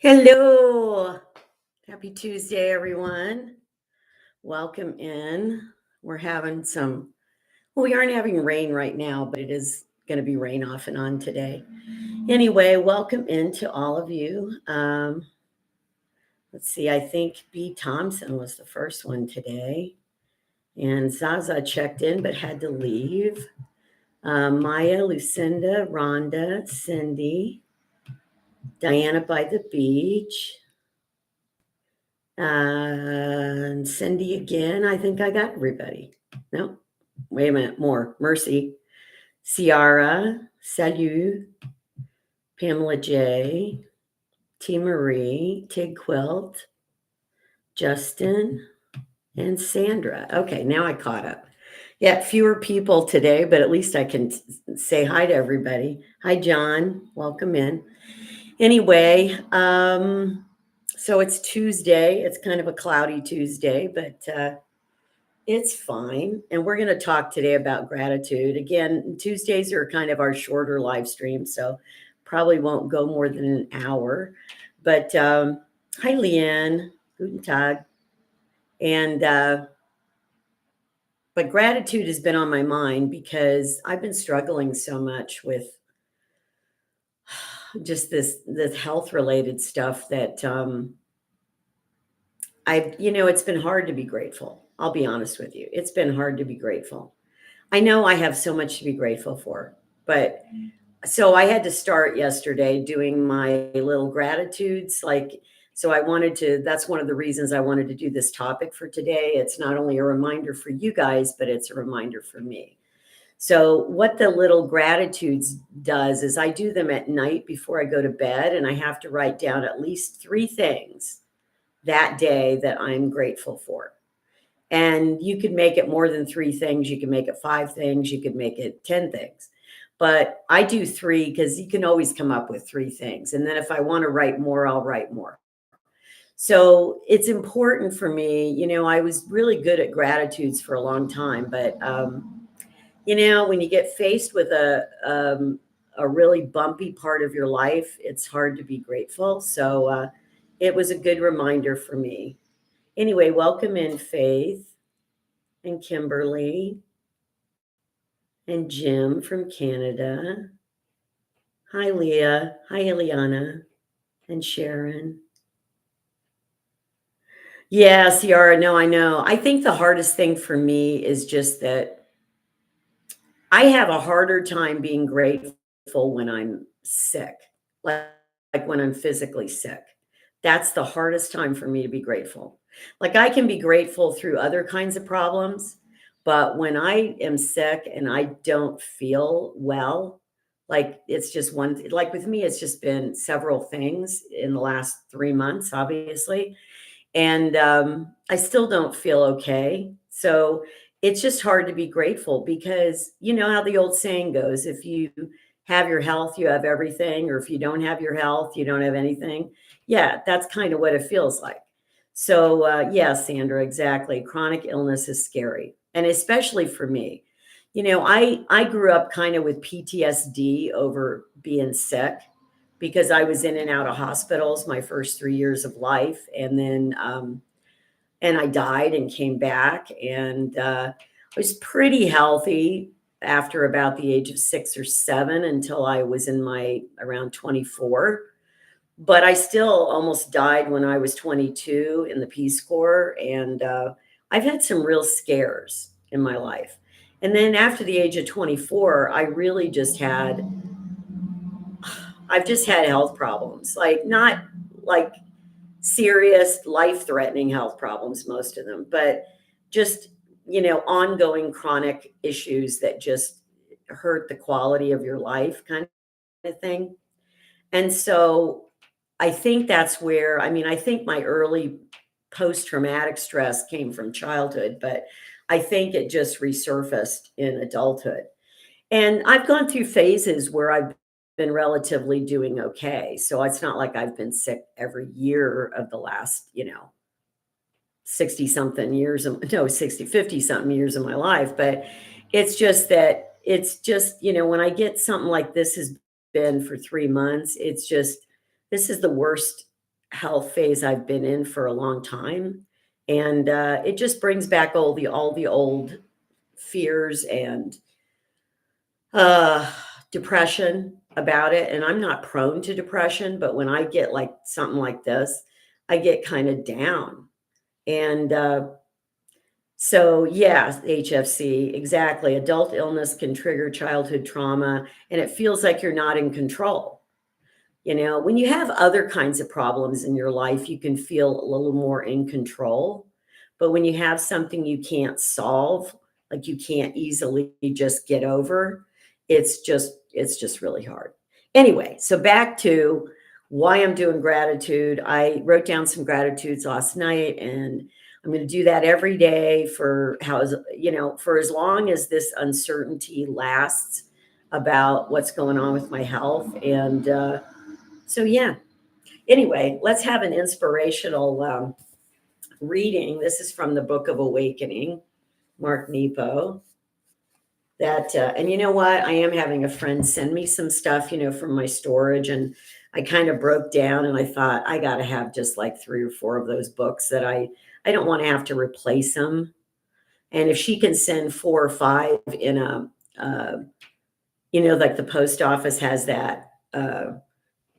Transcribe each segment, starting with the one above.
Hello. Happy Tuesday, everyone. Welcome in. We're having we aren't having rain right now, but it is going to be rain off and on today. Anyway, welcome in to all of you. Let's see, I think B. Thompson was the first one today. And Zaza checked in but had to leave. Maya, Lucinda, Rhonda, Cindy, Diana by the beach. And Cindy again. I think I got everybody. No, wait a minute. More. Mercy. Ciara. Salut. Pamela J. T. Marie. Tig Quilt. Justin. And Sandra. Okay, now I caught up. Yeah, fewer people today, but at least I can say hi to everybody. Hi, John. Welcome in. Anyway, so it's Tuesday. It's kind of a cloudy Tuesday, but it's fine. And we're going to talk today about gratitude. Again, Tuesdays are kind of our shorter live stream, so probably won't go more than an hour. But hi, Leanne. Guten Tag. And but gratitude has been on my mind because I've been struggling so much with just this health related stuff that it's been hard to be grateful. I'll be honest with you. It's been hard to be grateful. I know I have so much to be grateful for, but so I had to start yesterday doing my little gratitudes. That's one of the reasons I wanted to do this topic for today. It's not only a reminder for you guys, but it's a reminder for me. So what the little gratitudes does is I do them at night before I go to bed, and I have to write down at least 3 things that day that I'm grateful for. And you could make it more than 3 things. You can make it 5 things. You could make it 10 things. But I do 3 because you can always come up with 3 things. And then if I want to write more, I'll write more. So it's important for me. I was really good at gratitudes for a long time, but when you get faced with a really bumpy part of your life, it's hard to be grateful. So it was a good reminder for me. Anyway, welcome in Faith and Kimberly and Jim from Canada. Hi, Leah. Hi, Eliana and Sharon. Yeah, Ciara. No, I know. I think the hardest thing for me is just that I have a harder time being grateful when I'm sick, like when I'm physically sick. That's the hardest time for me to be grateful. Like I can be grateful through other kinds of problems, but when I am sick and I don't feel well, like it's just like with me, it's just been several things in the last 3 months, obviously. And I still don't feel okay. So it's just hard to be grateful because you know how the old saying goes, if you have your health, you have everything, or if you don't have your health, you don't have anything. Yeah, that's kind of what it feels like. So yeah, Sandra, exactly. Chronic illness is scary, and especially for me. I grew up kind of with PTSD over being sick because I was in and out of hospitals my first 3 years of life, and then and I died and came back, and I was pretty healthy after about the age of 6 or 7 until I was in my around 24. But I still almost died when I was 22 in the Peace Corps, and I've had some real scares in my life. And then after the age of 24, I've just had health problems, like not like serious life-threatening health problems, most of them, but just, ongoing chronic issues that just hurt the quality of your life kind of thing. And so I think that's where, I think my early post-traumatic stress came from childhood, but I think it just resurfaced in adulthood. And I've gone through phases where I've been relatively doing okay. So it's not like I've been sick every year of the last, 60 something years, no, 60, 50 something years of my life. But when I get something like this has been for 3 months, this is the worst health phase I've been in for a long time. And it just brings back all the old fears and uh, depression about it. And I'm not prone to depression, but when I get like something like this, I get kind of down. And so, yeah, HFC, exactly. Adult illness can trigger childhood trauma, and it feels like you're not in control. When you have other kinds of problems in your life, you can feel a little more in control. But when you have something you can't solve, like you can't easily just get over, it's just really hard. Anyway, so back to why I'm doing gratitude. I wrote down some gratitudes last night, and I'm going to do that every day for as long as this uncertainty lasts about what's going on with my health. And so, yeah. Anyway, let's have an inspirational reading. This is from the Book of Awakening, Mark Nepo. And you know what? I am having a friend send me some stuff, from my storage. And I kind of broke down and I thought, I got to have just like 3 or 4 of those books that I don't want to have to replace them. And if she can send 4 or 5 in like the post office has that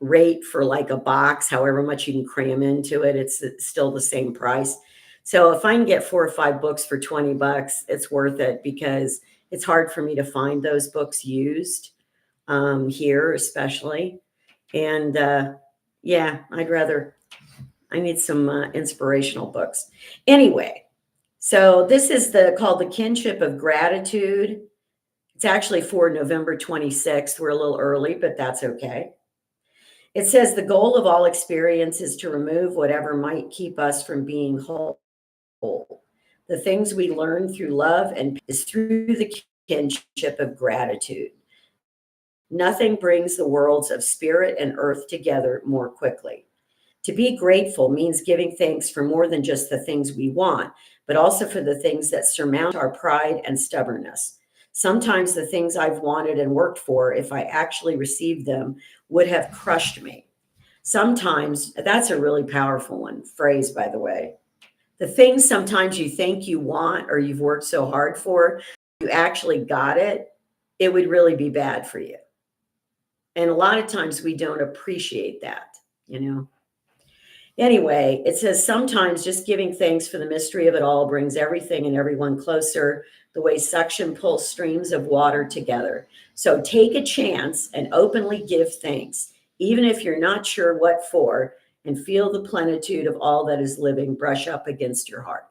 rate for like a box, however much you can cram into it, it's still the same price. So if I can get 4 or 5 books for $20, it's worth it, because it's hard for me to find those books used here, especially. And yeah, I need some inspirational books. Anyway, so this is called The Kinship of Gratitude. It's actually for November 26th. We're a little early, but that's okay. It says the goal of all experience is to remove whatever might keep us from being whole. The things we learn through love and is through the kinship of gratitude. Nothing brings the worlds of spirit and earth together more quickly. To be grateful means giving thanks for more than just the things we want, but also for the things that surmount our pride and stubbornness. Sometimes the things I've wanted and worked for, if I actually received them, would have crushed me. Sometimes, that's a really powerful phrase, by the way. The things sometimes you think you want or you've worked so hard for, you actually got it, it would really be bad for you. And a lot of times we don't appreciate that. Anyway, it says sometimes just giving thanks for the mystery of it all brings everything and everyone closer, the way suction pulls streams of water together. So take a chance and openly give thanks, even if you're not sure what for, and feel the plenitude of all that is living brush up against your heart.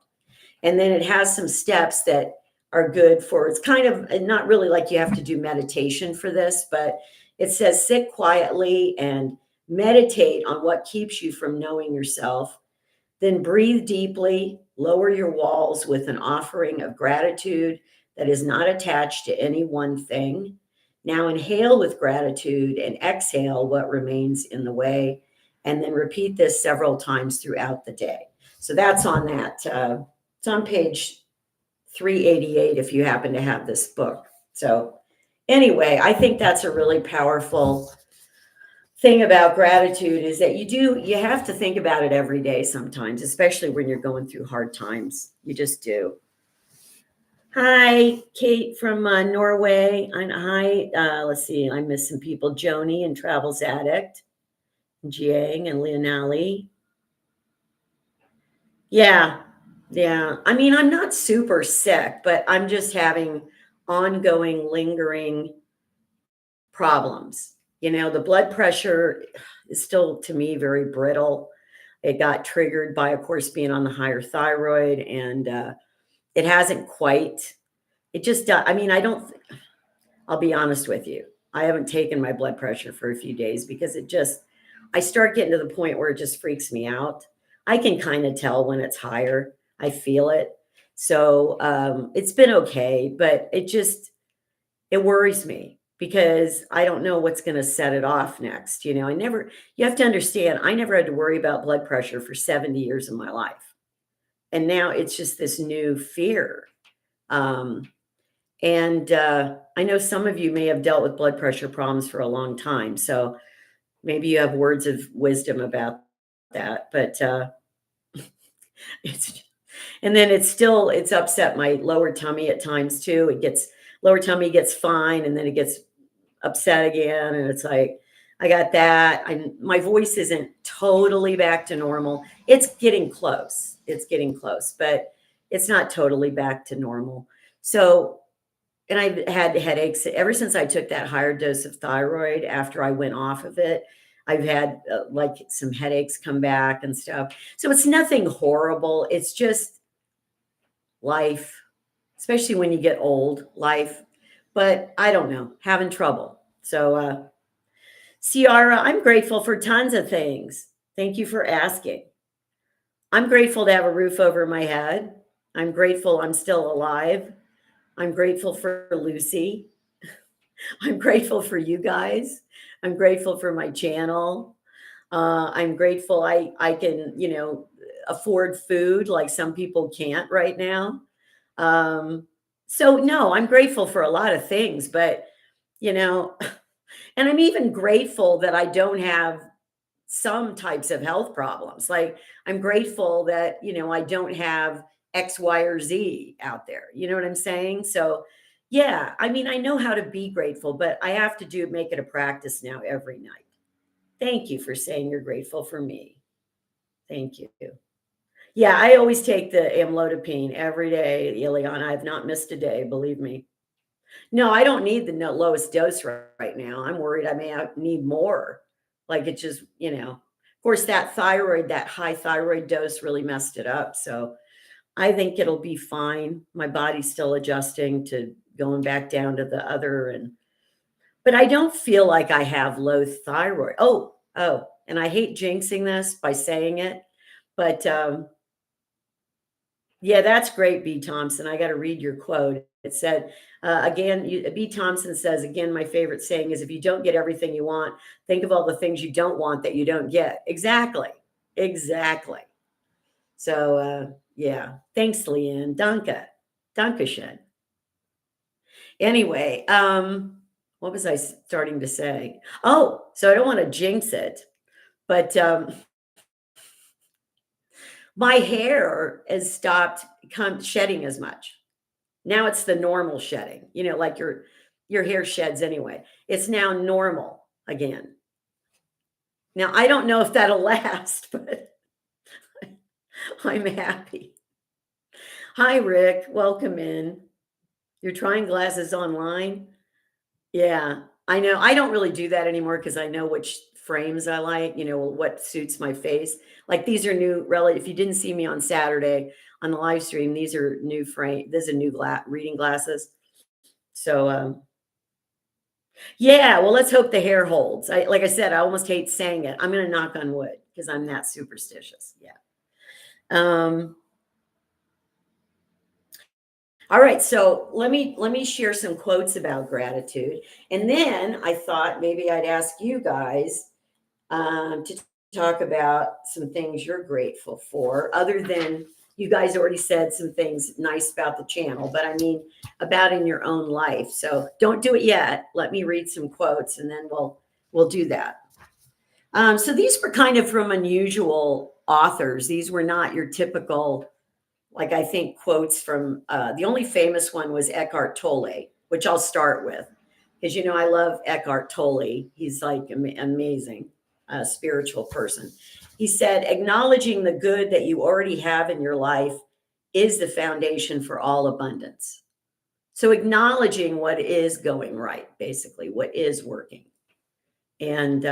And then it has some steps that are good for, it's kind of not really like you have to do meditation for this, but it says sit quietly and meditate on what keeps you from knowing yourself. Then breathe deeply, lower your walls with an offering of gratitude that is not attached to any one thing. Now inhale with gratitude and exhale what remains in the way. And then repeat this several times throughout the day. So that's on that. It's on page 388 if you happen to have this book. So anyway, I think that's a really powerful thing about gratitude, is that you have to think about it every day sometimes, especially when you're going through hard times. You just do. Hi, Kate from Norway. And hi, let's see, I missed some people. Joni and Travels Addict, Jiang and Leonali. Yeah. I mean, I'm not super sick, but I'm just having ongoing, lingering problems. The blood pressure is still, to me, very brittle. It got triggered by, of course, being on the higher thyroid, and it hasn't quite. It just, I mean, I'll be honest with you. I haven't taken my blood pressure for a few days because I start getting to the point where it just freaks me out. I can kind of tell when it's higher. I feel it. So it's been okay, but it worries me because I don't know what's going to set it off next. You have to understand, I never had to worry about blood pressure for 70 years of my life. And now it's just this new fear. And I know some of you may have dealt with blood pressure problems for a long time. So maybe you have words of wisdom about that, but it's and then it's upset my lower tummy at times too. It gets lower tummy gets fine and then it gets upset again and it's like I got that. My voice isn't totally back to normal. It's getting close. It's getting close, but it's not totally back to normal. So, and I've had headaches ever since I took that higher dose of thyroid after I went off of it. I've had like some headaches come back and stuff. So it's nothing horrible. It's just life, especially when you get old, life. But I don't know, having trouble. So, Ciara, I'm grateful for tons of things. Thank you for asking. I'm grateful to have a roof over my head. I'm grateful I'm still alive. I'm grateful for Lucy. I'm grateful for you guys. I'm grateful for my channel. I'm grateful I can, afford food like some people can't right now. So no, I'm grateful for a lot of things, but you know, and I'm even grateful that I don't have some types of health problems. Like I'm grateful that, I don't have X, Y, or Z out there. You know what I'm saying? So yeah, I mean, I know how to be grateful, but I have to make it a practice now every night. Thank you for saying you're grateful for me. Thank you. Yeah, I always take the amlodipine every day, Ileana. I've not missed a day, believe me. No, I don't need the lowest dose right now. I'm worried I may need more. Like it just, of course, that thyroid, that high thyroid dose really messed it up. So I think it'll be fine. My body's still adjusting to going back down to the other but I don't feel like I have low thyroid. Oh, and I hate jinxing this by saying it, but yeah, that's great, B. Thompson. I got to read your quote. It said, again, B. Thompson says, again, my favorite saying is if you don't get everything you want, think of all the things you don't want that you don't get. Exactly. Exactly. So, yeah. Thanks, Leanne. Dankeschön. Anyway, what was I starting to say? Oh, so I don't want to jinx it, but my hair has stopped shedding as much. Now it's the normal shedding, like your hair sheds anyway. It's now normal again. Now I don't know if that'll last, but I'm happy. Hi, Rick. Welcome in. You're trying glasses online? Yeah, I know. I don't really do that anymore because I know which frames I like, what suits my face. Like these are new if you didn't see me on Saturday on the live stream, these are new frame. This is a new reading glasses. So yeah, well, let's hope the hair holds. Like I said, I almost hate saying it. I'm going to knock on wood because I'm that superstitious. Yeah. All right, so let me share some quotes about gratitude, and then I thought maybe I'd ask you guys to talk about some things you're grateful for, other than you guys already said some things nice about the channel, but I mean about in your own life. So don't do it yet. Let me read some quotes, and then we'll do that. So these were kind of from unusual authors. These were not your typical, like I think quotes from the only famous one was Eckhart Tolle, which I'll start with because I love Eckhart Tolle. He's like amazing spiritual person. He said, acknowledging the good that you already have in your life is the foundation for all abundance. So acknowledging what is going right, basically, what is working. And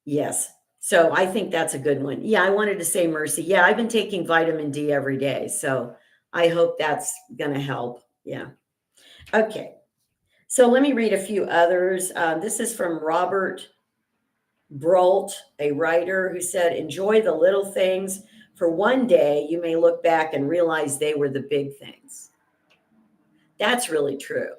yes, so I think that's a good one. Yeah, I wanted to say Mercy. Yeah, I've been taking vitamin D every day. So I hope that's going to help. Yeah. Okay. So let me read a few others. This is from Robert Brault, a writer who said, enjoy the little things. For one day, you may look back and realize they were the big things. That's really true.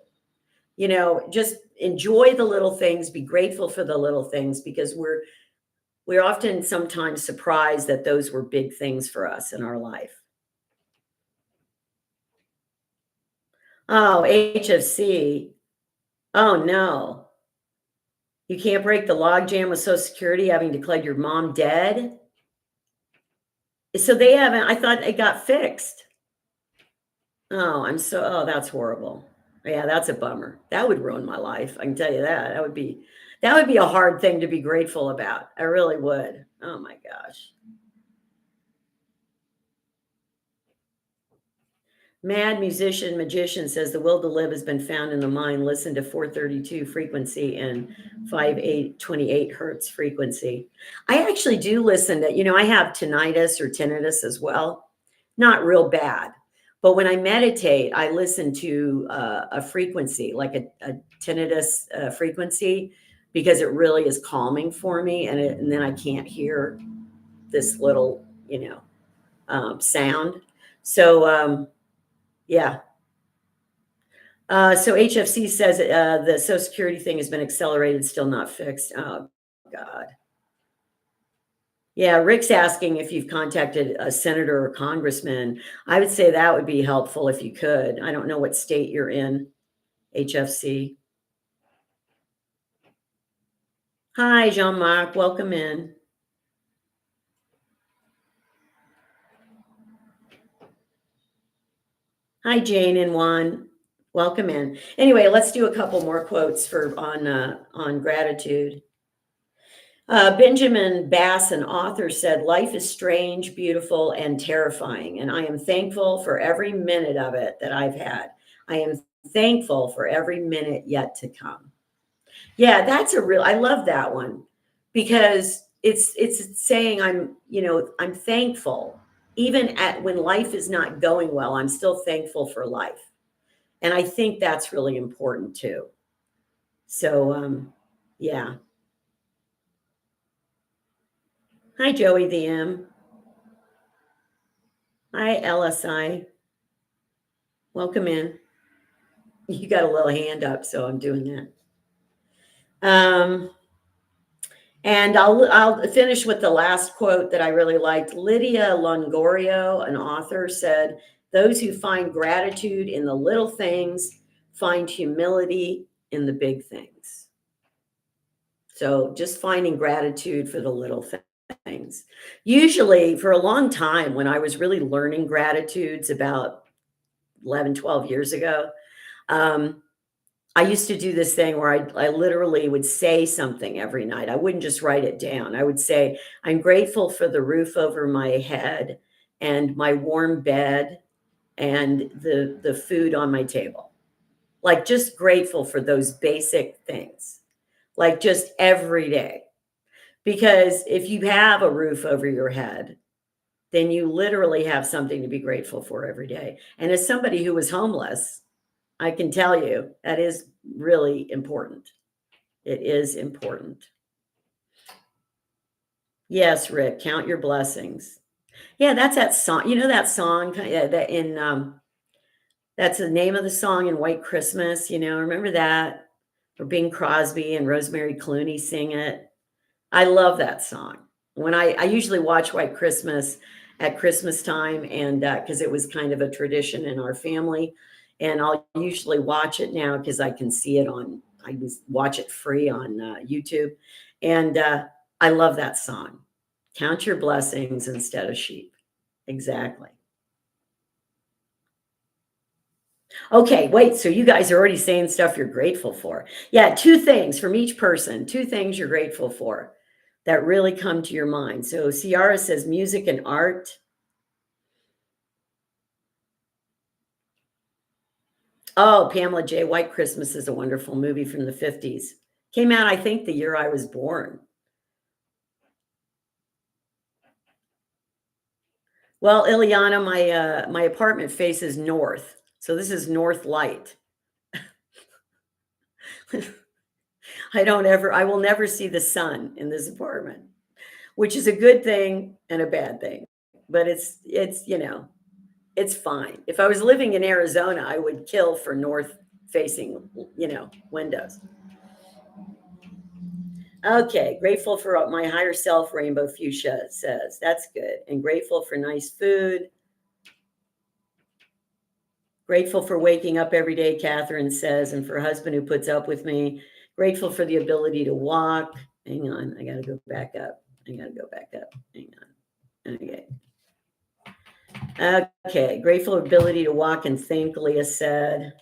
Just enjoy the little things, be grateful for the little things, because we're often sometimes surprised that those were big things for us in our life. Oh, HFC. Oh, no. You can't break the logjam with Social Security having declared your mom dead. So they haven't, I thought it got fixed. Oh, oh, that's horrible. Yeah, that's a bummer. That would ruin my life. I can tell you that. That would be a hard thing to be grateful about. I really would. Oh my gosh. Mad musician magician says the will to live has been found in the mind. Listen to 432 frequency and 5828 hertz frequency. I actually do listen to, I have tinnitus or tinnitus as well. Not real bad. But when I meditate, I listen to a frequency, like a tinnitus frequency, because it really is calming for me. And then I can't hear this little, sound. So, yeah. So HFC says the Social Security thing has been accelerated, still not fixed. Oh, God. Yeah, Rick's asking if you've contacted a senator or congressman. I would say that would be helpful if you could. I don't know what state you're in, HFC. Hi, Jean-Marc. Welcome in. Hi, Jane and Juan. Welcome in. Anyway, let's do a couple more quotes on gratitude. Benjamin Bass, an author, said, "Life is strange, beautiful, and terrifying, and I am thankful for every minute of it that I've had. I am thankful for every minute yet to come." Yeah, I love that one because it's saying I'm thankful. Even when life is not going well, I'm still thankful for life. And I think that's really important too. So, yeah. Hi, Joey the M. Hi, LSI. Welcome in. You got a little hand up, so I'm doing that. And I'll finish with the last quote that I really liked. Lydia Longorio, an author, said, "Those who find gratitude in the little things find humility in the big things." So just finding gratitude for the little things. Usually, for a long time, when I was really learning gratitudes about 11, 12 years ago, I used to do this thing where I literally would say something every night. I wouldn't just write it down. I would say, "I'm grateful for the roof over my head and my warm bed and the food on my table." Like just grateful for those basic things, like just every day. Because if you have a roof over your head, then you literally have something to be grateful for every day. And as somebody who was homeless, I can tell you that is really important. It is important. Yes, Rick, count your blessings. Yeah, that's that song. You know that song that's the name of the song in White Christmas, remember that? Where Bing Crosby and Rosemary Clooney sing it. I love that song. When I usually watch White Christmas at Christmas time, and because it was kind of a tradition in our family, and I'll usually watch it now because I can see it I watch it free on YouTube, and I love that song. Count your blessings instead of sheep. Exactly. Okay, wait. So you guys are already saying stuff you're grateful for. Yeah, two things from each person. Two things you're grateful for that really come to your mind. So Ciara says music and art. Oh, Pamela J. White Christmas is a wonderful movie from the 50s. Came out, I think, the year I was born. Well, Ileana, my apartment faces north. So this is north light. I will never see the sun in this apartment, which is a good thing and a bad thing. But it's fine. If I was living in Arizona, I would kill for north facing, windows. Okay, grateful for my higher self, Rainbow Fuchsia says. That's good. And grateful for nice food. Grateful for waking up every day, Catherine says, and for a husband who puts up with me. Grateful for the ability to walk. Hang on, I got to go back up. Hang on. Okay, grateful ability to walk and think, Leah said.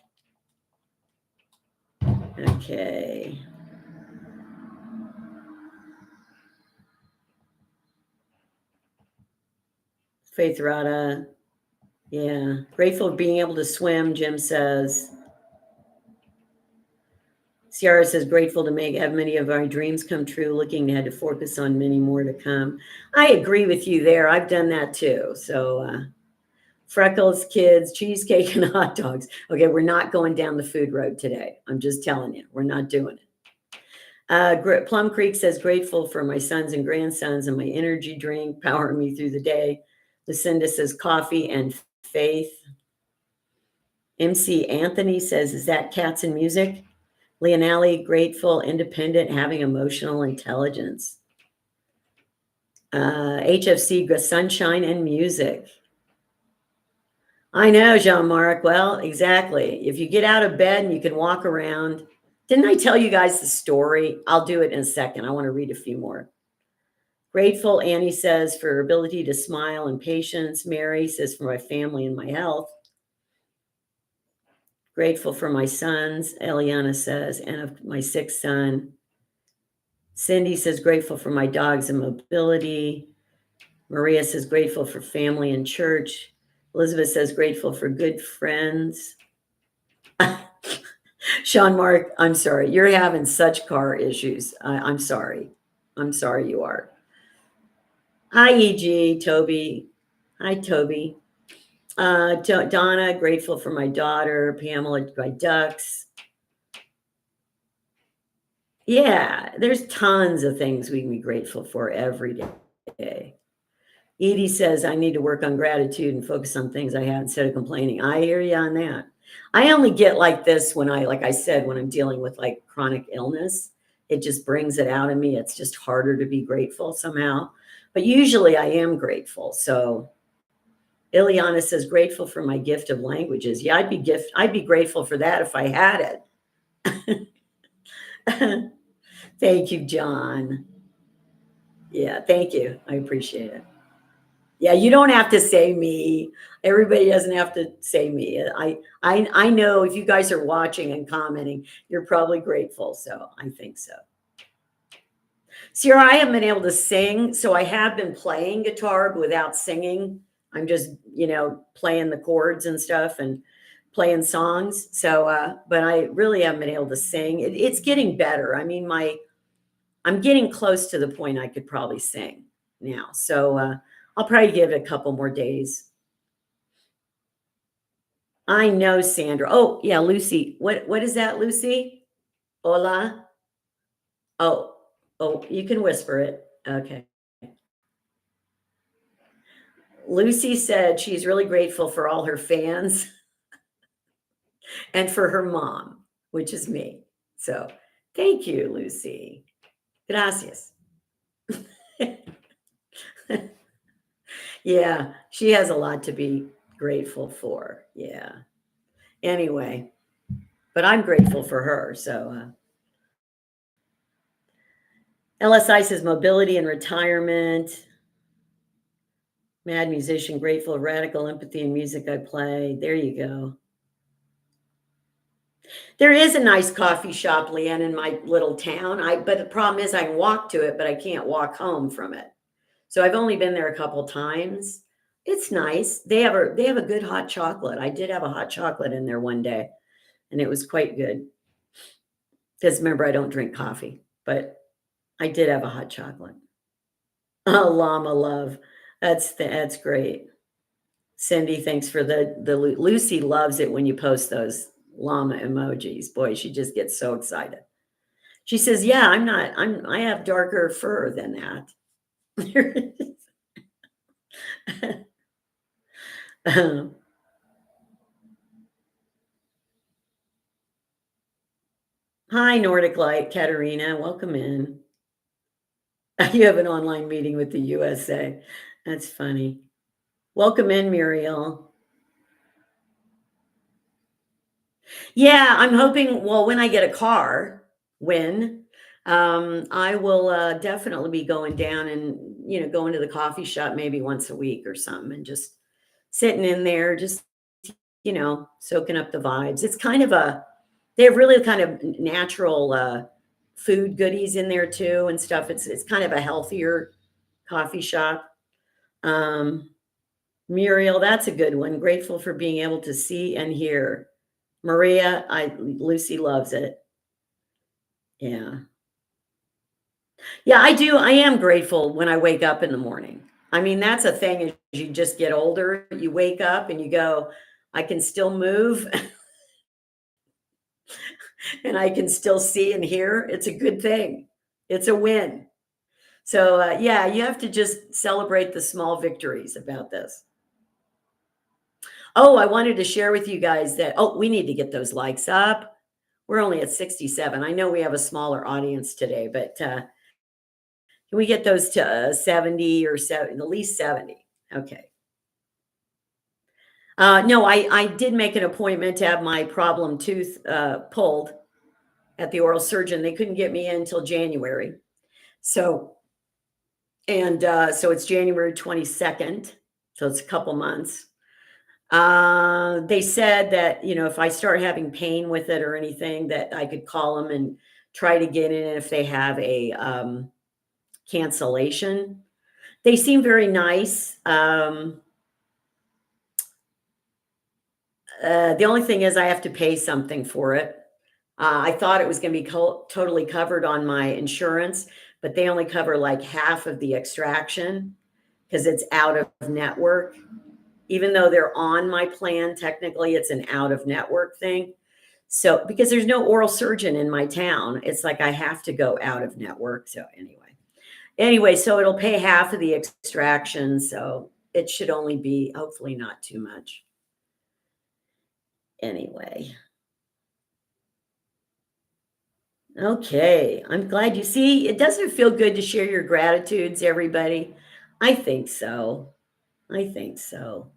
Okay. Faith Rada. Yeah. Grateful of being able to swim, Jim says. Ciara says, grateful to have many of our dreams come true, looking ahead to focus on many more to come. I agree with you there. I've done that too. So, freckles, kids, cheesecake, and hot dogs. Okay, we're not going down the food road today. I'm just telling you, we're not doing it. Plum Creek says, grateful for my sons and grandsons and my energy drink, powering me through the day. Lucinda says, coffee and faith. MC Anthony says, is that cats and music? Leonelli, grateful, independent, having emotional intelligence. HFC, sunshine and music. I know, Jean-Marc. Well, exactly. If you get out of bed and you can walk around. Didn't I tell you guys the story? I'll do it in a second. I want to read a few more. Grateful, Annie says, for her ability to smile and patience. Mary says, for my family and my health. Grateful for my sons, Eliana says, and of my sixth son. Cindy says, grateful for my dogs and mobility. Maria says, grateful for family and church. Elizabeth says, grateful for good friends. Sean Mark, I'm sorry. You're having such car issues. I'm sorry. I'm sorry you are. Hi, EG, Toby. Hi, Toby. Donna, grateful for my daughter. Pamela, my ducks. Yeah, there's tons of things we can be grateful for every day. Edie says, I need to work on gratitude and focus on things I have instead of complaining. I hear you on that. I only get like this when like I said, when I'm dealing with like chronic illness, it just brings it out of me. It's just harder to be grateful somehow. But usually I am grateful. So Ileana says, grateful for my gift of languages. Yeah, I'd be grateful for that if I had it. Thank you, John. Yeah, thank you. I appreciate it. Yeah, you don't have to say me. Everybody doesn't have to say me. I know if you guys are watching and commenting, you're probably grateful. So I think so. Sierra, I haven't been able to sing. So I have been playing guitar but without singing. I'm just, playing the chords and stuff and playing songs. So, but I really haven't been able to sing. It's getting better. I mean, I'm getting close to the point I could probably sing now. So, I'll probably give it a couple more days. I know, Sandra. Oh, yeah, Lucy. What is that, Lucy? Hola? Oh, you can whisper it. Okay. Lucy said she's really grateful for all her fans and for her mom, which is me. So thank you, Lucy. Gracias. Yeah, she has a lot to be grateful for. Yeah. Anyway, but I'm grateful for her. So LSI says mobility and retirement. Mad musician, grateful, radical empathy and music I play. There you go. There is a nice coffee shop, Leanne, in my little town. But the problem is I can walk to it, but I can't walk home from it. So I've only been there a couple times. It's nice. They have a good hot chocolate. I did have a hot chocolate in there one day, and it was quite good. Because remember, I don't drink coffee, but I did have a hot chocolate. Oh, llama love. That's great. Cindy, thanks for the Lucy loves it when you post those llama emojis. Boy, she just gets so excited. She says, yeah, I have darker fur than that. Hi, Nordic Light, Katerina. Welcome in. You have an online meeting with the USA. That's funny. Welcome in, Muriel. Yeah, I'm hoping, well, when I get a car, when, I will definitely be going down and, going to the coffee shop maybe once a week or something and just sitting in there, just, soaking up the vibes. It's kind of they have really kind of natural food goodies in there too and stuff. It's kind of a healthier coffee shop. Um, Muriel, that's a good one. Grateful for being able to see and hear. Maria, Lucy loves it. Yeah. Yeah, I do. I am grateful when I wake up in the morning. I mean, that's a thing as you just get older, you wake up and you go, I can still move and I can still see and hear. It's a good thing. It's a win. So, yeah, you have to just celebrate the small victories about this. Oh, I wanted to share with you guys that, oh, we need to get those likes up. We're only at 67. I know we have a smaller audience today, but can we get those to 70 or at least 70? Okay. No, I did make an appointment to have my problem tooth pulled at the oral surgeon. They couldn't get me in until January. So, so it's January 22nd. So it's a couple months. They said that, if I start having pain with it or anything, that I could call them and try to get in if they have a cancellation. They seem very nice. The only thing is I have to pay something for it. I thought it was going to be totally covered on my insurance, but they only cover like half of the extraction because it's out of network. Even though they're on my plan, technically it's an out of network thing. So, because there's no oral surgeon in my town, it's like I have to go out of network. So anyway, so it'll pay half of the extraction. So it should only be hopefully not too much. Anyway. Okay, I'm glad you see. It doesn't feel good to share your gratitudes, everybody. I think so. I think so.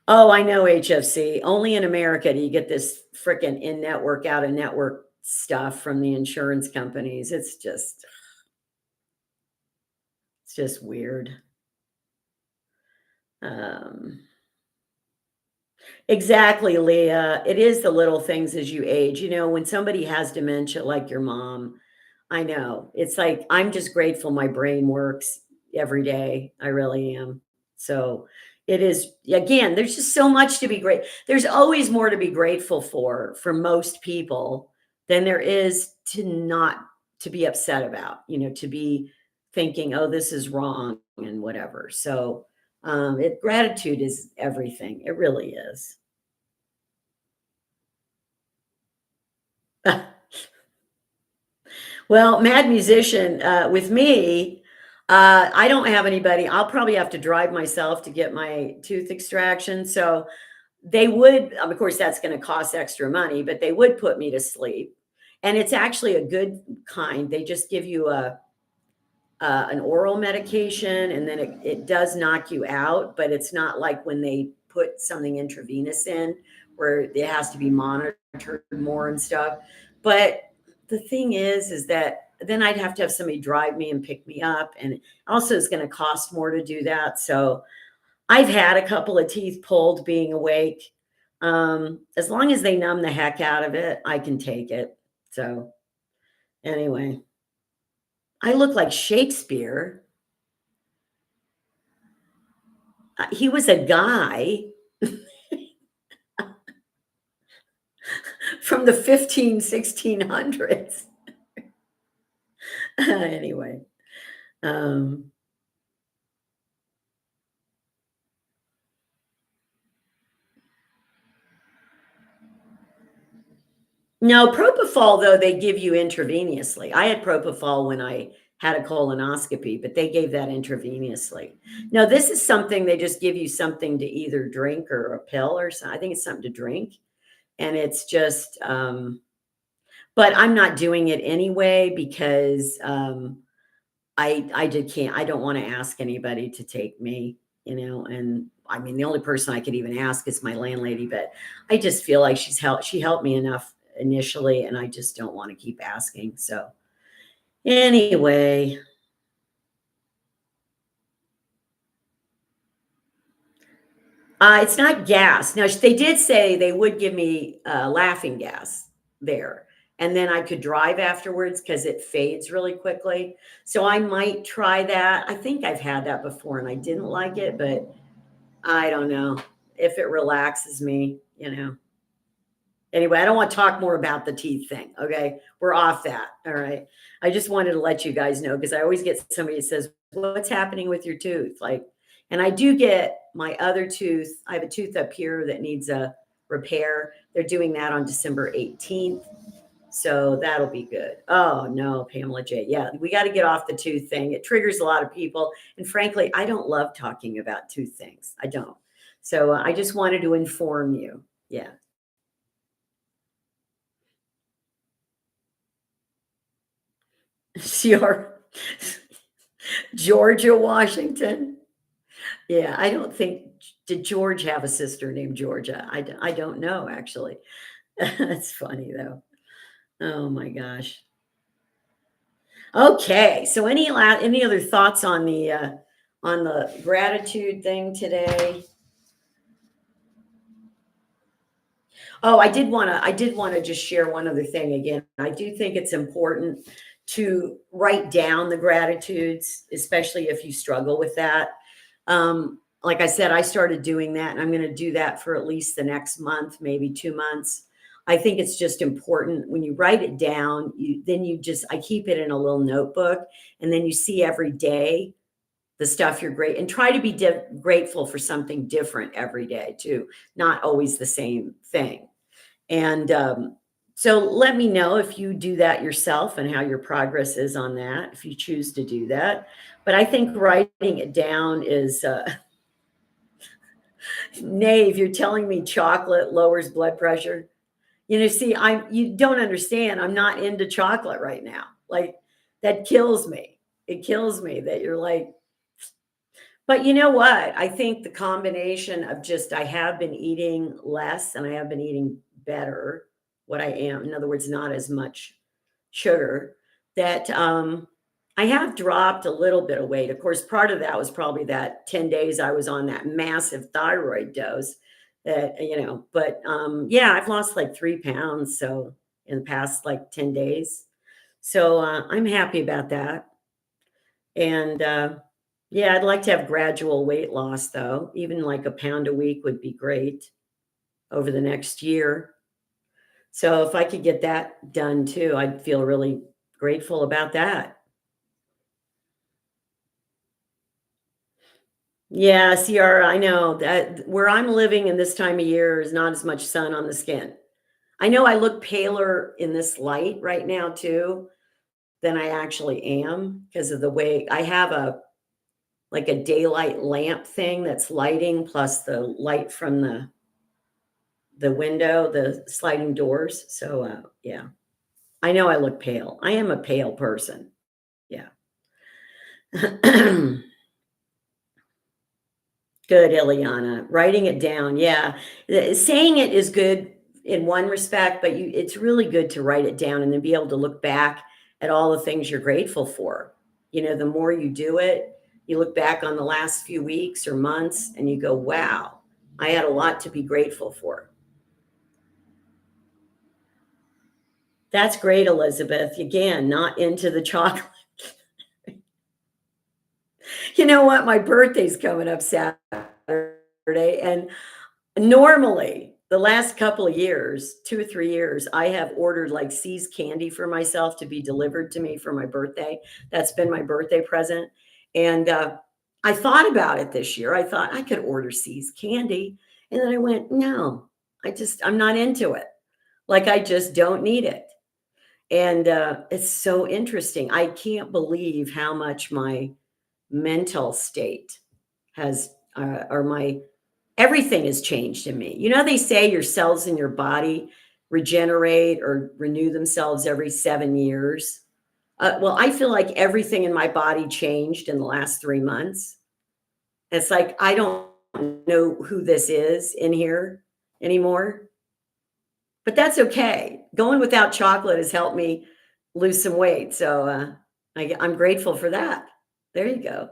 Oh, I know HFC. Only in America do you get this freaking in network, out of network stuff from the insurance companies. It's just weird. Um, exactly, Leah. It is the little things as you age. When somebody has dementia like your mom, I know. It's like I'm just grateful my brain works every day. I really am. So it is, again, there's just so much to be great. There's always more to be grateful for most people than there is to be upset about, to be thinking, oh, this is wrong and whatever. So gratitude is everything. It really is. Well, Mad Musician, with me, I don't have anybody. I'll probably have to drive myself to get my tooth extraction. So they would, of course, that's going to cost extra money, but they would put me to sleep. And it's actually a good kind. They just give you an oral medication, and then it does knock you out, but it's not like when they put something intravenous in where it has to be monitored more and stuff. But the thing is that then I'd have to have somebody drive me and pick me up, and also it's going to cost more to do that. So I've had a couple of teeth pulled being awake. As long as they numb the heck out of it, I can take it. So anyway, I look like Shakespeare. He was a guy from the 1600s. Anyway, um, no, propofol, though, they give you intravenously. I had propofol when I had a colonoscopy, but they gave that intravenously. No, this is something they just give you something to either drink or a pill or something. I think it's something to drink. And it's just, but I'm not doing it anyway because I can't, I don't want to ask anybody to take me, and I mean, the only person I could even ask is my landlady, but I just feel like she helped me enough initially, and I just don't want to keep asking. So anyway, it's not gas. Now, they did say they would give me laughing gas there, and then I could drive afterwards because it fades really quickly. So I might try that. I think I've had that before and I didn't like it, but I don't know if it relaxes me, you know. Anyway, I don't want to talk more about the teeth thing. Okay. We're off that. All right. I just wanted to let you guys know because I always get somebody that says, what's happening with your tooth? Like, and I do get my other tooth. I have a tooth up here that needs a repair. They're doing that on December 18th. So that'll be good. Oh no, Pamela J. Yeah, we got to get off the tooth thing. It triggers a lot of people. And frankly, I don't love talking about tooth things. I don't. So I just wanted to inform you. Yeah. CR Georgia Washington. Yeah, I don't think did George have a sister named Georgia? I don't know actually. That's funny though. Oh my gosh. Okay, so any other thoughts on the gratitude thing today? Oh, I did want to just share one other thing again. I do think it's important to write down the gratitudes, especially if you struggle with that. Like I said, I started doing that and I'm going to do that for at least the next month, maybe 2 months. I think it's just important when you write it down, I keep it in a little notebook and then you see every day the stuff you're great and try to be grateful for something different every day too, not always the same thing. And so let me know if you do that yourself and how your progress is on that, if you choose to do that. But I think writing it down is, Nave, you're telling me chocolate lowers blood pressure. See, you don't understand. I'm not into chocolate right now. Like that kills me. It kills me that you're like, but you know what? I think the combination of just I have been eating less and I have been eating better what I am. In other words, not as much sugar that I have dropped a little bit of weight. Of course, part of that was probably that 10 days I was on that massive thyroid dose that, but yeah, I've lost like 3 pounds. So in the past like 10 days. So I'm happy about that. And yeah, I'd like to have gradual weight loss though. Even like a pound a week would be great over the next year. So if I could get that done too, I'd feel really grateful about that. Yeah, Ciara, I know that where I'm living in this time of year is not as much sun on the skin. I know I look paler in this light right now too than I actually am because of the way I have like a daylight lamp thing that's lighting plus the light from the window, the sliding doors. So yeah, I know I look pale. I am a pale person. Yeah. Good, Ileana. Writing it down. Yeah. Saying it is good in one respect, but it's really good to write it down and then be able to look back at all the things you're grateful for. The more you do it, you look back on the last few weeks or months and you go, wow, I had a lot to be grateful for. That's great, Elizabeth. Again, not into the chocolate. You know what? My birthday's coming up Saturday, and normally the last couple of years, 2 or 3 years, I have ordered like C's candy for myself to be delivered to me for my birthday. That's been my birthday present. And I thought about it this year. I thought I could order C's candy. And then I went, no, I'm not into it. Like I just don't need it. And it's so interesting. I can't believe how much my mental state has, or my everything has changed in me. They say your cells in your body regenerate or renew themselves every 7 years. Well, I feel like everything in my body changed in the last 3 months. It's like I don't know who this is in here anymore. But that's okay. Going without chocolate has helped me lose some weight, so, I'm grateful for that. There you go.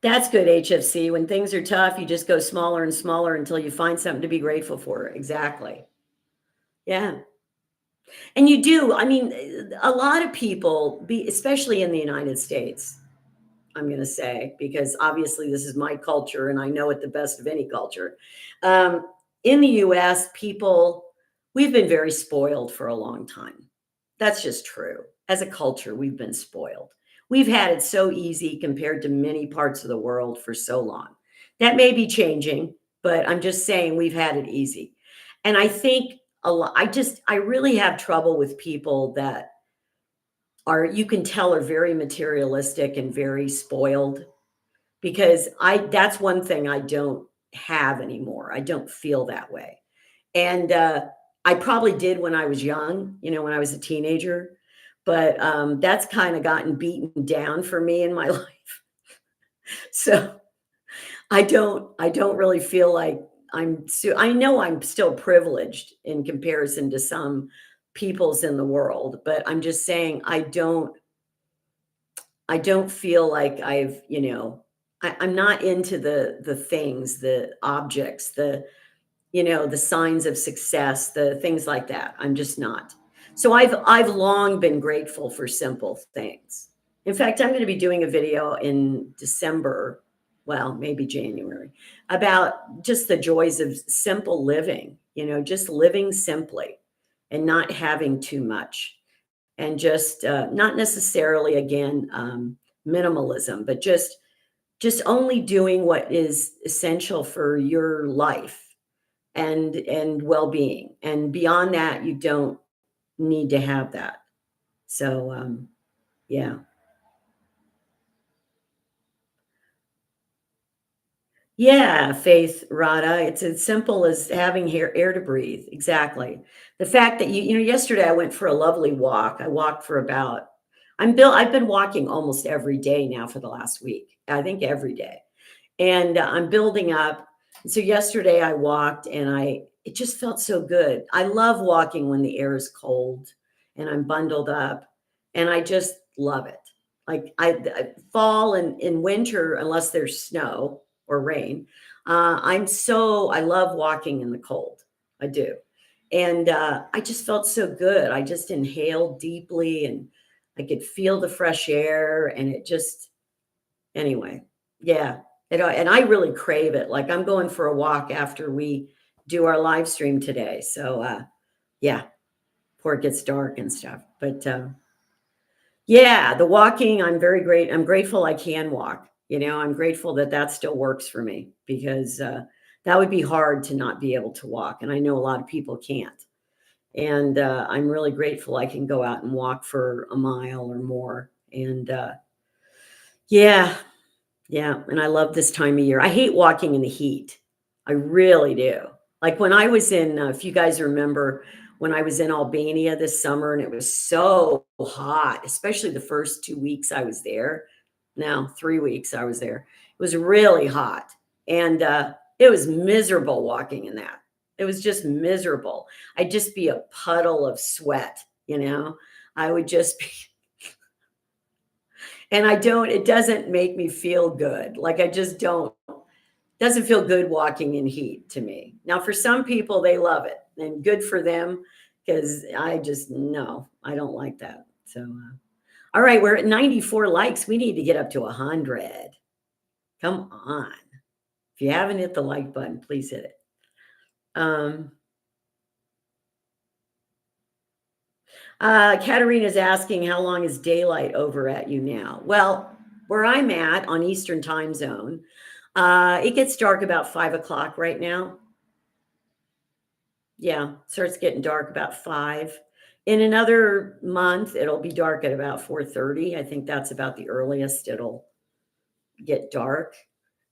That's good, HFC. When things are tough, you just go smaller and smaller until you find something to be grateful for. Exactly. Yeah. And you do. I mean, a lot of people, especially in the United States, I'm going to say, because obviously this is my culture and I know it the best of any culture. Um, in the US, people, we've been very spoiled for a long time. That's just true. As a culture, we've been spoiled. We've had it so easy compared to many parts of the world for so long. That may be changing, but I'm just saying we've had it easy. And I think a lot, I really have trouble with people that are, you can tell, are very materialistic and very spoiled, because that's one thing I don't have anymore. I don't feel that way. And, I probably did when I was young, when I was a teenager, but, that's kinda gotten beaten down for me in my life. So, I don't really feel like I know I'm still privileged in comparison to some peoples in the world, but I'm just saying I don't feel like I'm not into the things, the objects, the signs of success, the things like that. I'm just not. So I've long been grateful for simple things. In fact, I'm going to be doing a video in December, well, maybe January, about just the joys of simple living, just living simply and not having too much, and just not necessarily, again, minimalism, but just only doing what is essential for your life and well-being, and beyond that you don't need to have that. So yeah. Yeah, Faith Rada. It's as simple as having air to breathe. Exactly. The fact that yesterday I went for a lovely walk. I walked for about, I've been walking almost every day now for the last week. I think every day. And I'm building up. So yesterday I walked and it just felt so good. I love walking when the air is cold and I'm bundled up, and I just love it. Like fall and in winter, unless there's snow or rain, I love walking in the cold. I do. And I just felt so good. I just inhaled deeply and I could feel the fresh air, and it just, anyway, yeah. And I really crave it. Like, I'm going for a walk after we do our live stream today. So, yeah, before it gets dark and stuff. But yeah, the walking, I'm grateful I can walk. I'm grateful that that still works for me, because that would be hard to not be able to walk. And I know a lot of people can't. And I'm really grateful I can go out and walk for a mile or more. And yeah, yeah, and I love this time of year. I hate walking in the heat. I really do. Like when I was if you guys remember, when I was in Albania this summer and it was so hot, especially the first 2 weeks I was there. No, 3 weeks I was there. It was really hot. And it was miserable walking in that. It was just miserable. I'd just be a puddle of sweat. I would just be, and it doesn't make me feel good. Like, I just don't, doesn't feel good walking in heat to me. Now, for some people, they love it, and good for them, because I just, no, I don't like that. So, all right, we're at 94 likes. We need to get up to 100. Come on. If you haven't hit the like button, please hit it. Um, Katerina's asking, how long is daylight over at you now? Well, where I'm at on Eastern time zone, it gets dark about 5 o'clock right now. Yeah, starts getting dark about 5. In another month, it'll be dark at about 4:30. I think that's about the earliest it'll get dark.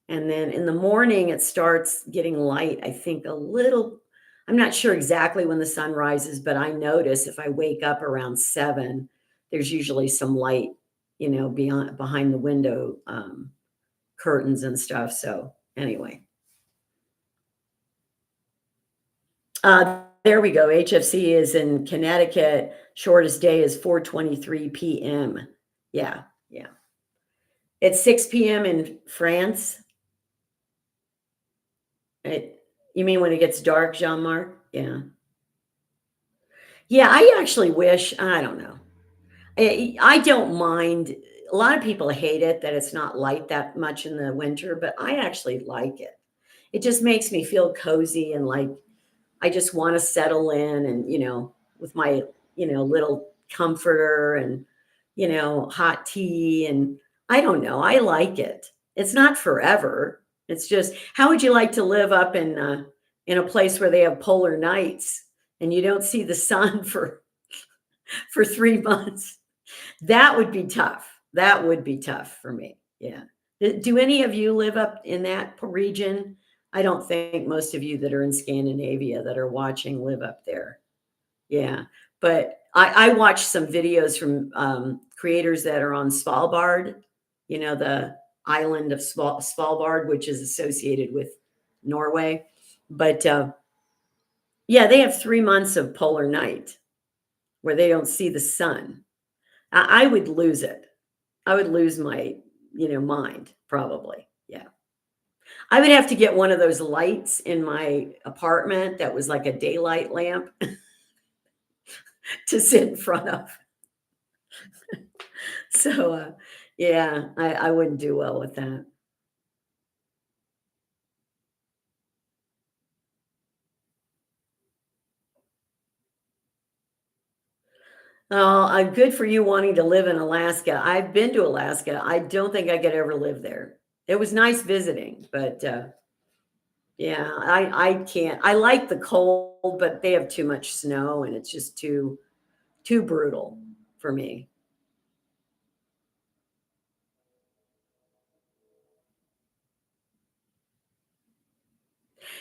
And then in the morning, it starts getting light, I think a little. I'm not sure exactly when the sun rises, but I notice if I wake up around 7, there's usually some light behind the window curtains and stuff. So anyway, there we go. HFC is in Connecticut. Shortest day is 4:23 p.m. Yeah, yeah. It's 6 p.m. in France. You mean when it gets dark, Jean-Marc? Yeah. Yeah, I actually wish, I don't know. I don't mind. A lot of people hate it that it's not light that much in the winter, but I actually like it. It just makes me feel cozy and like I just want to settle in and, with my, little comforter and, hot tea. And I don't know. I like it. It's not forever. It's just, how would you like to live up in a place where they have polar nights and you don't see the sun for 3 months? That would be tough. That would be tough for me. Yeah. Do any of you live up in that region? I don't think most of you that are in Scandinavia that are watching live up there. Yeah. But I watched some videos from creators that are on Svalbard, the island of Svalbard, which is associated with Norway. But yeah, they have 3 months of polar night where they don't see the sun. I would lose it. I would lose my, mind probably. Yeah. I would have to get one of those lights in my apartment that was like a daylight lamp to sit in front of. So, yeah, I wouldn't do well with that. Oh, good for you wanting to live in Alaska. I've been to Alaska. I don't think I could ever live there. It was nice visiting, but yeah, I can't. I like the cold, but they have too much snow and it's just too brutal for me.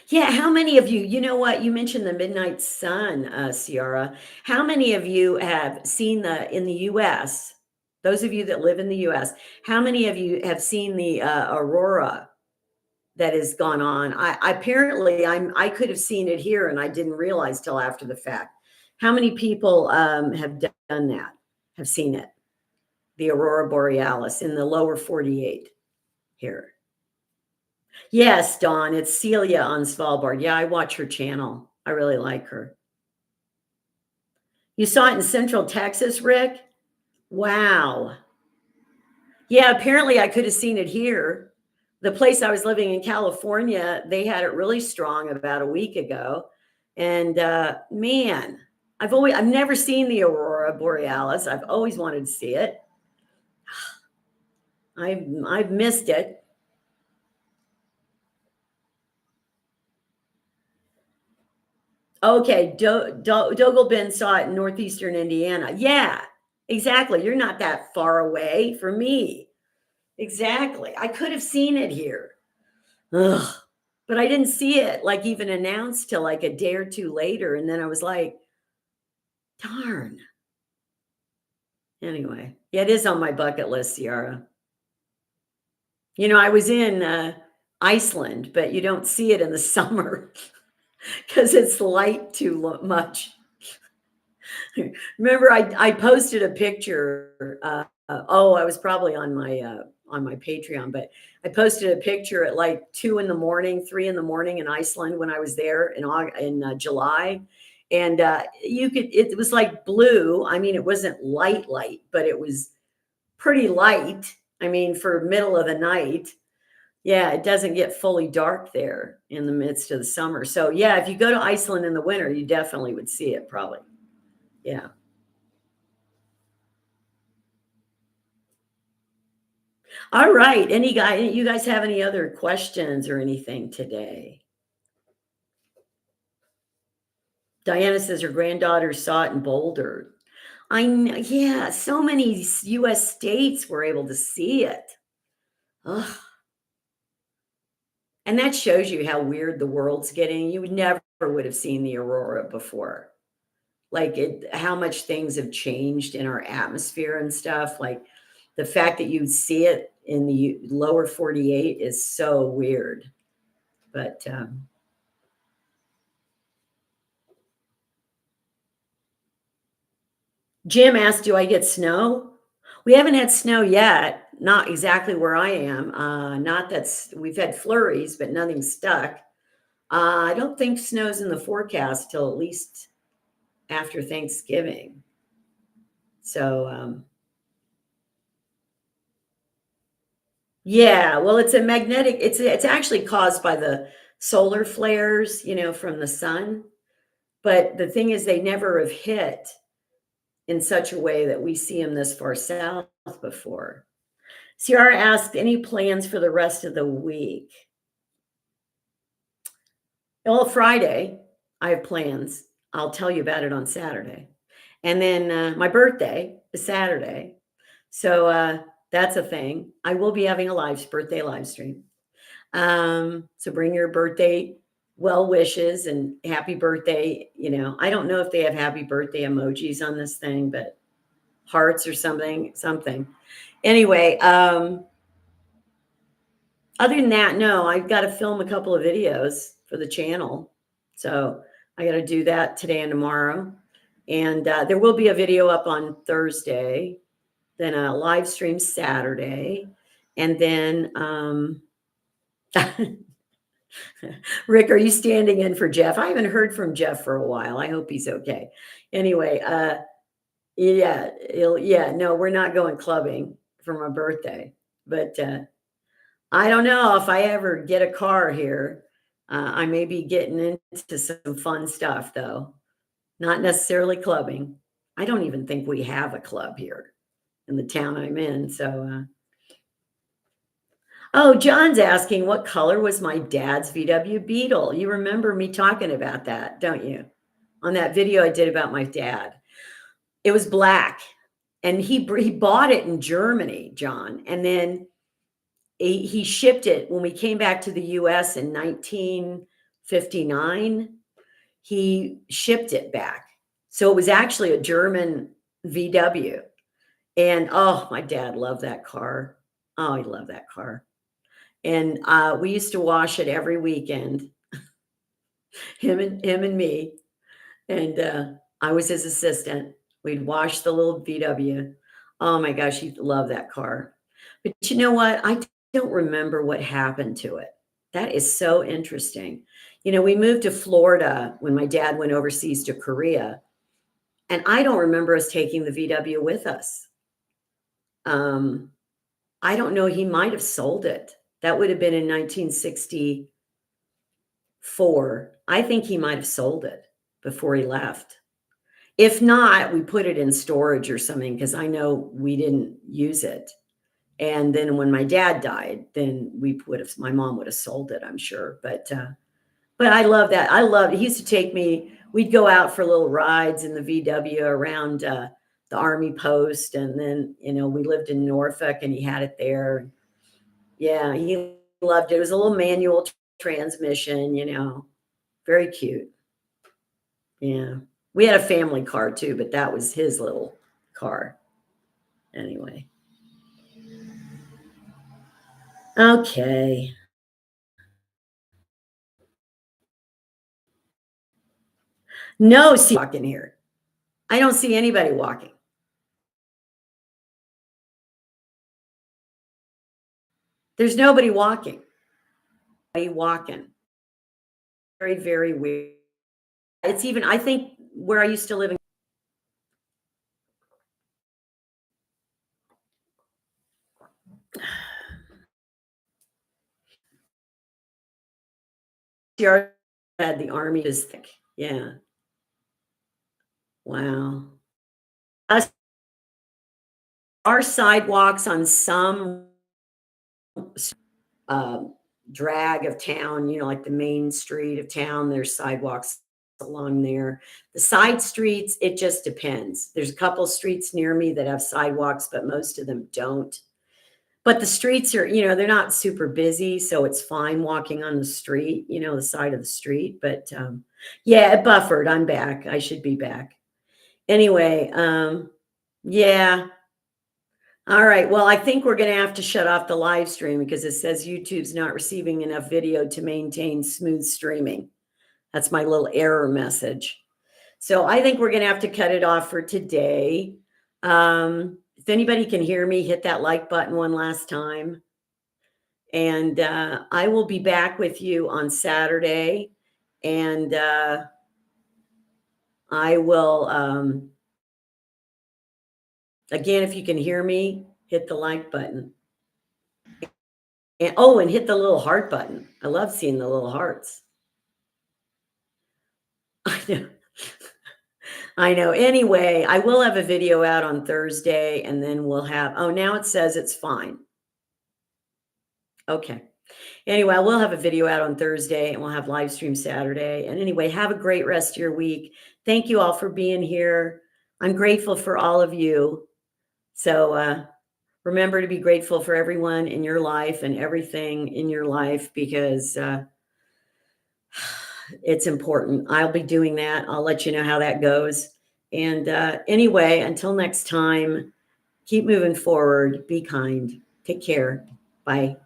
Yeah, how many of you, you know what? You mentioned the midnight sun, Ciara. How many of you have seen in the US, those of you that live in the US, how many of you have seen the aurora that has gone on? Apparently I could have seen it here and I didn't realize till after the fact. How many people have done that, have seen it? The aurora borealis in the lower 48 here. Yes, Dawn, it's Celia on Svalbard. Yeah, I watch her channel. I really like her. You saw it in Central Texas, Rick? Wow. Yeah, apparently I could have seen it here. The place I was living in California, they had it really strong about a week ago. And man, I've never seen the aurora borealis. I've always wanted to see it. I've missed it. Okay, Dogelbin saw it in northeastern Indiana. Yeah, exactly. You're not that far away from me. Exactly. I could have seen it here. Ugh. But I didn't see it like even announced till like a day or two later. And then I was like, darn. Anyway, yeah, it is on my bucket list, Ciara. I was in Iceland, but you don't see it in the summer because it's light too much. Remember, I posted a picture. I was probably on my Patreon, but I posted a picture at like 2 in the morning, 3 in the morning in Iceland when I was there in July, and you could. It was like blue. I mean, it wasn't light, but it was pretty light. I mean, for middle of the night. Yeah, it doesn't get fully dark there in the midst of the summer. So yeah, if you go to Iceland in the winter, you definitely would see it probably. Yeah. All right. You guys have any other questions or anything today? Diana says her granddaughter saw it in Boulder. I know, yeah, so many US states were able to see it. Ugh. And that shows you how weird the world's getting. You would have seen the aurora before. Like how much things have changed in our atmosphere and stuff. Like the fact that you see it in the lower 48 is so weird. But Jim asked, do I get snow? We haven't had snow yet, not exactly where I am. Not that's we've had flurries, but nothing stuck. I don't think snow's in the forecast till at least after Thanksgiving. So yeah, well, it's a magnetic. It's actually caused by the solar flares, from the sun. But the thing is, they never have hit in such a way that we see them this far south before. Ciara asked, any plans for the rest of the week? Well, Friday, I have plans. I'll tell you about it on Saturday. And then my birthday is Saturday. So that's a thing. I will be having a birthday live stream. So bring your birthday well wishes and happy birthday. I don't know if they have happy birthday emojis on this thing, but hearts or something. Anyway, other than that, no, I've got to film a couple of videos for the channel. So I got to do that today and tomorrow. And there will be a video up on Thursday, then a live stream Saturday. And then, Rick, are you standing in for Jeff? I haven't heard from Jeff for a while. I hope he's okay. Anyway, no, we're not going clubbing for my birthday. But I don't know if I ever get a car here. I may be getting into some fun stuff, though. Not necessarily clubbing. I don't even think we have a club here in the town I'm in. So, oh, John's asking, what color was my dad's VW Beetle? You remember me talking about that, don't you? On that video I did about my dad. It was black. And he bought it in Germany, John. And then he shipped it when we came back to the US in 1959. He shipped it back. So it was actually a German VW. And oh, my dad loved that car. Oh, he loved that car. And we used to wash it every weekend, him and me. And I was his assistant. We'd wash the little VW. Oh my gosh, he loved that car. But you know what? I don't remember what happened to it. That is so interesting. We moved to Florida when my dad went overseas to Korea. And I don't remember us taking the VW with us. I don't know. He might have sold it. That would have been in 1964. I think he might have sold it before he left. If not, we put it in storage or something because I know we didn't use it. And then when my dad died, then my mom would have sold it, I'm sure. But I love that. I loved it. He used to take me, we'd go out for little rides in the VW around the Army post. And then, we lived in Norfolk and he had it there. Yeah, he loved it. It was a little manual transmission, very cute. Yeah. We had a family car too, but that was his little car. Anyway. Okay. No, see walking here. I don't see anybody walking. There's nobody walking. Very, very weird. It's even, I think, where I used to live in. Had the Army is thick. Yeah. Wow. Our sidewalks on some drag of town, like the main street of town, there's sidewalks along there. The side streets, it just depends. There's a couple streets near me that have sidewalks, but most of them don't. But the streets are, they're not super busy, so it's fine walking on the street, the side of the street. But yeah, it buffered. I'm back. I should be back. Anyway, yeah. All right. Well, I think we're going to have to shut off the live stream because it says YouTube's not receiving enough video to maintain smooth streaming. That's my little error message. So I think we're going to have to cut it off for today. If anybody can hear me, hit that like button one last time. And I will be back with you on Saturday. And I will, again, if you can hear me, hit the like button. And, oh, and hit the little heart button. I love seeing the little hearts. I know. I know. Anyway, I will have a video out on Thursday, and then we'll have, oh, now it says it's fine. Okay. Anyway, I will have a video out on Thursday, and we'll have live stream Saturday. And anyway, have a great rest of your week. Thank you all for being here. I'm grateful for all of you. So remember to be grateful for everyone in your life and everything in your life, because it's important. I'll be doing that. I'll let you know how that goes. And anyway, until next time, keep moving forward. Be kind. Take care. Bye.